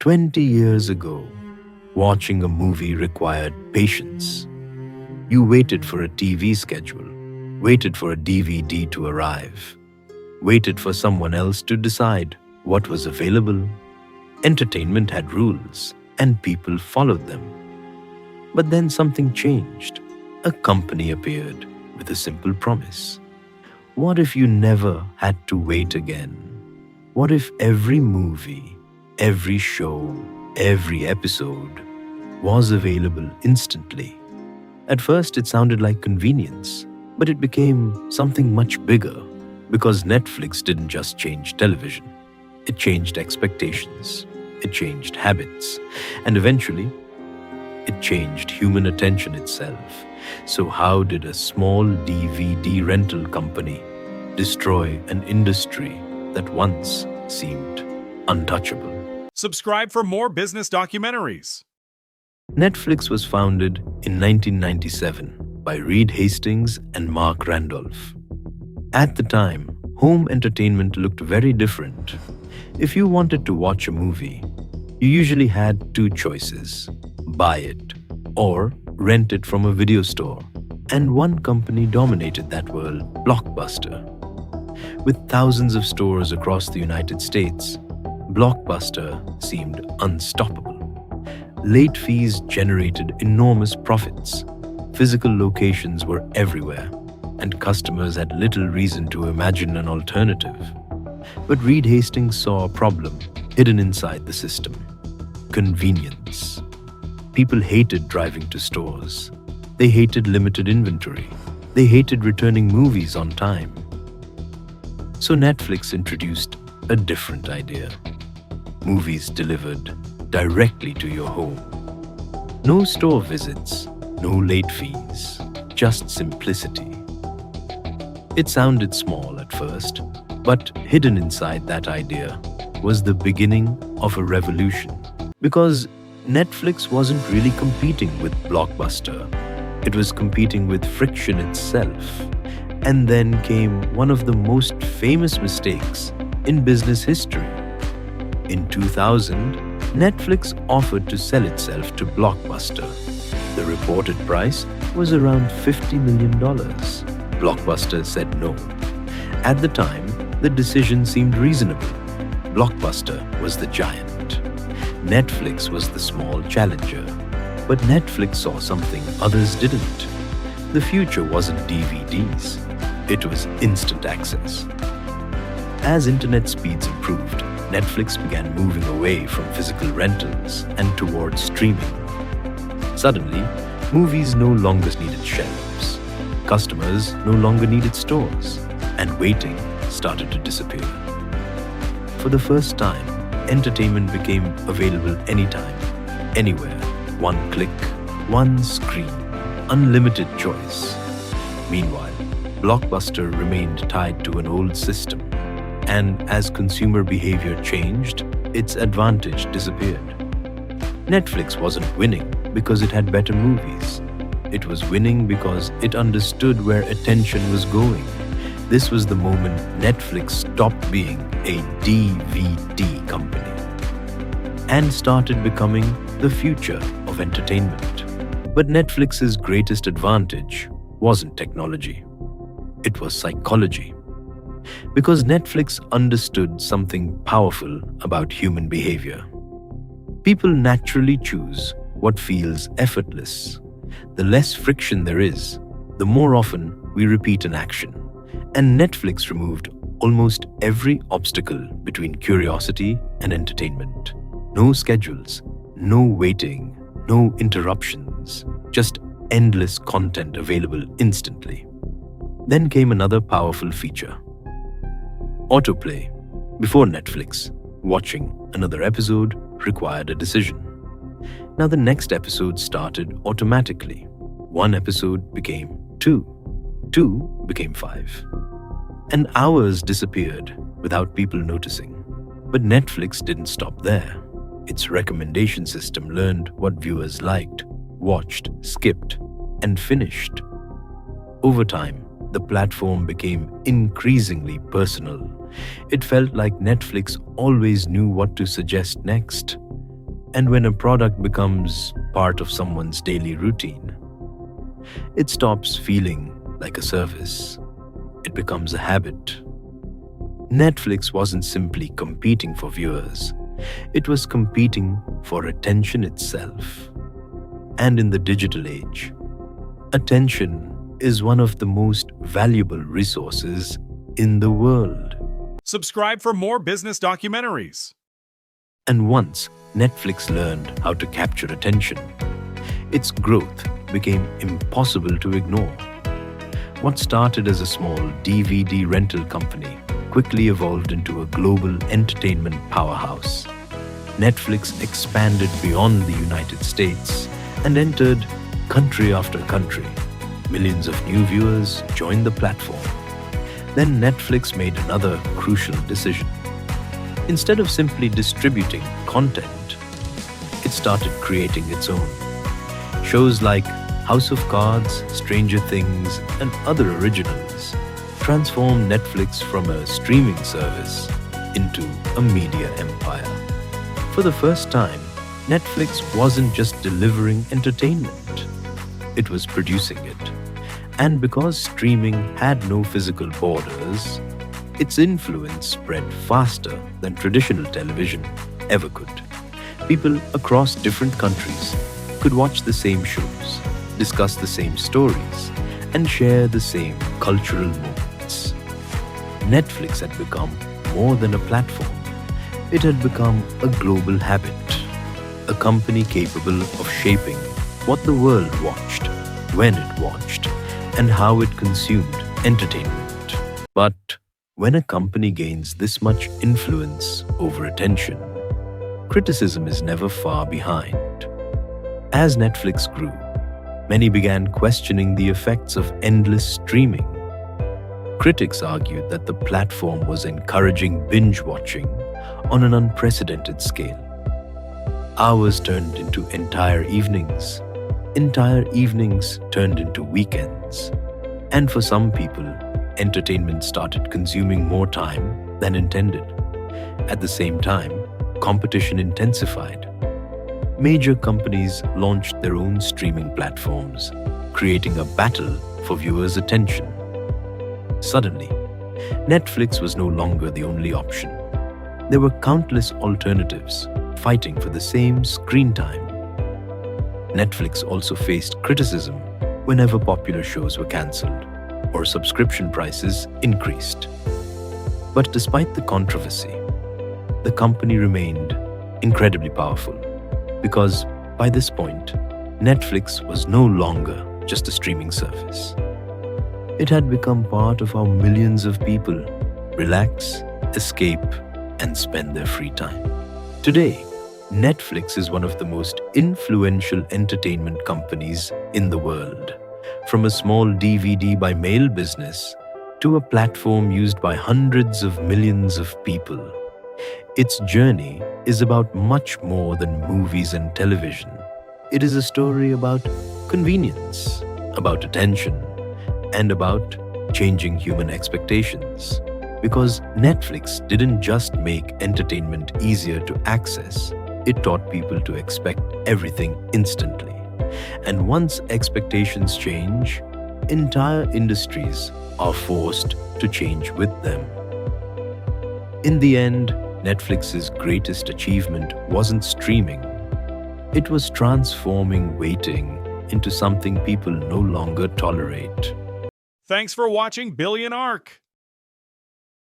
20 years ago, watching a movie required patience. You waited for a TV schedule, waited for a DVD to arrive, waited for someone else to decide what was available. Entertainment had rules, and people followed them. But then something changed. A company appeared with a simple promise. What if you never had to wait again? What if every movie, every show, every episode was available instantly? At first, it sounded like convenience, but it became something much bigger because Netflix didn't just change television. It changed expectations, it changed habits, and eventually, it changed human attention itself. So how did a small DVD rental company destroy an industry that once seemed untouchable? Subscribe for more business documentaries. Netflix was founded in 1997 by Reed Hastings and Mark Randolph. At the time, home entertainment looked very different. If you wanted to watch a movie, you usually had two choices: buy it or rent it from a video store. And one company dominated that world, Blockbuster. With thousands of stores across the United States, Blockbuster seemed unstoppable. Late fees generated enormous profits. Physical locations were everywhere, and customers had little reason to imagine an alternative. But Reed Hastings saw a problem hidden inside the system: convenience. People hated driving to stores. They hated limited inventory. They hated returning movies on time. So Netflix introduced a different idea. Movies delivered directly to your home. No store visits, no late fees, just simplicity. It sounded small at first, but hidden inside that idea was the beginning of a revolution. Because Netflix wasn't really competing with Blockbuster. It was competing with friction itself. And then came one of the most famous mistakes in business history. In 2000, Netflix offered to sell itself to Blockbuster. The reported price was around $50 million. Blockbuster said no. At the time, the decision seemed reasonable. Blockbuster was the giant. Netflix was the small challenger. But Netflix saw something others didn't. The future wasn't DVDs. It was instant access. As internet speeds improved, Netflix began moving away from physical rentals and towards streaming. Suddenly, movies no longer needed shelves. Customers no longer needed stores, and waiting started to disappear. For the first time, entertainment became available anytime, anywhere. One click, one screen, unlimited choice. Meanwhile, Blockbuster remained tied to an old system, and as consumer behavior changed, its advantage disappeared. Netflix wasn't winning because it had better movies. It was winning because it understood where attention was going. This was the moment Netflix stopped being a DVD company and started becoming the future of entertainment. But Netflix's greatest advantage wasn't technology. It was psychology. Because Netflix understood something powerful about human behavior. People naturally choose what feels effortless. The less friction there is, the more often we repeat an action. And Netflix removed almost every obstacle between curiosity and entertainment. No schedules, no waiting, no interruptions, just endless content available instantly. Then came another powerful feature: autoplay. Before Netflix, watching another episode required a decision. Now the next episode started automatically. One episode became two became 5. And hours disappeared without people noticing. But Netflix didn't stop there. Its recommendation system learned what viewers liked, watched, skipped, and finished. Over time, the platform became increasingly personal. It felt like Netflix always knew what to suggest next. And when a product becomes part of someone's daily routine, it stops feeling like a service. It becomes a habit. Netflix wasn't simply competing for viewers, it was competing for attention itself. And in the digital age, attention is one of the most valuable resources in the world. Subscribe for more business documentaries. And once Netflix learned how to capture attention, its growth became impossible to ignore. What started as a small DVD rental company quickly evolved into a global entertainment powerhouse. Netflix expanded beyond the United States and entered country after country. Millions of new viewers joined the platform. Then Netflix made another crucial decision. Instead of simply distributing content, it started creating its own. Shows like House of Cards, Stranger Things, and other originals transformed Netflix from a streaming service into a media empire. For the first time, Netflix wasn't just delivering entertainment, it was producing it. And because streaming had no physical borders, its influence spread faster than traditional television ever could. People across different countries could watch the same shows, discuss the same stories, and share the same cultural moments. Netflix had become more than a platform. It had become a global habit, a company capable of shaping what the world watched, when it watched, and how it consumed entertainment. But when a company gains this much influence over attention, criticism is never far behind. As Netflix grew, many began questioning the effects of endless streaming. Critics argued that the platform was encouraging binge-watching on an unprecedented scale. Hours turned into entire evenings turned into weekends. And for some people, entertainment started consuming more time than intended. At the same time, competition intensified. Major companies launched their own streaming platforms, creating a battle for viewers' attention. Suddenly, Netflix was no longer the only option. There were countless alternatives fighting for the same screen time. Netflix also faced criticism whenever popular shows were cancelled or subscription prices increased. But despite the controversy, the company remained incredibly powerful because by this point, Netflix was no longer just a streaming service. It had become part of how millions of people relax, escape, and spend their free time. Today, Netflix is one of the most influential entertainment companies in the world. From a small DVD by mail business to a platform used by hundreds of millions of people, its journey is about much more than movies and television. It is a story about convenience, about attention, and about changing human expectations. Because Netflix didn't just make entertainment easier to access, it taught people to expect everything instantly. And once expectations change, entire industries are forced to change with them. In the end, Netflix's greatest achievement wasn't streaming. It was transforming waiting into something people no longer tolerate. Thanks for watching Billion Arc.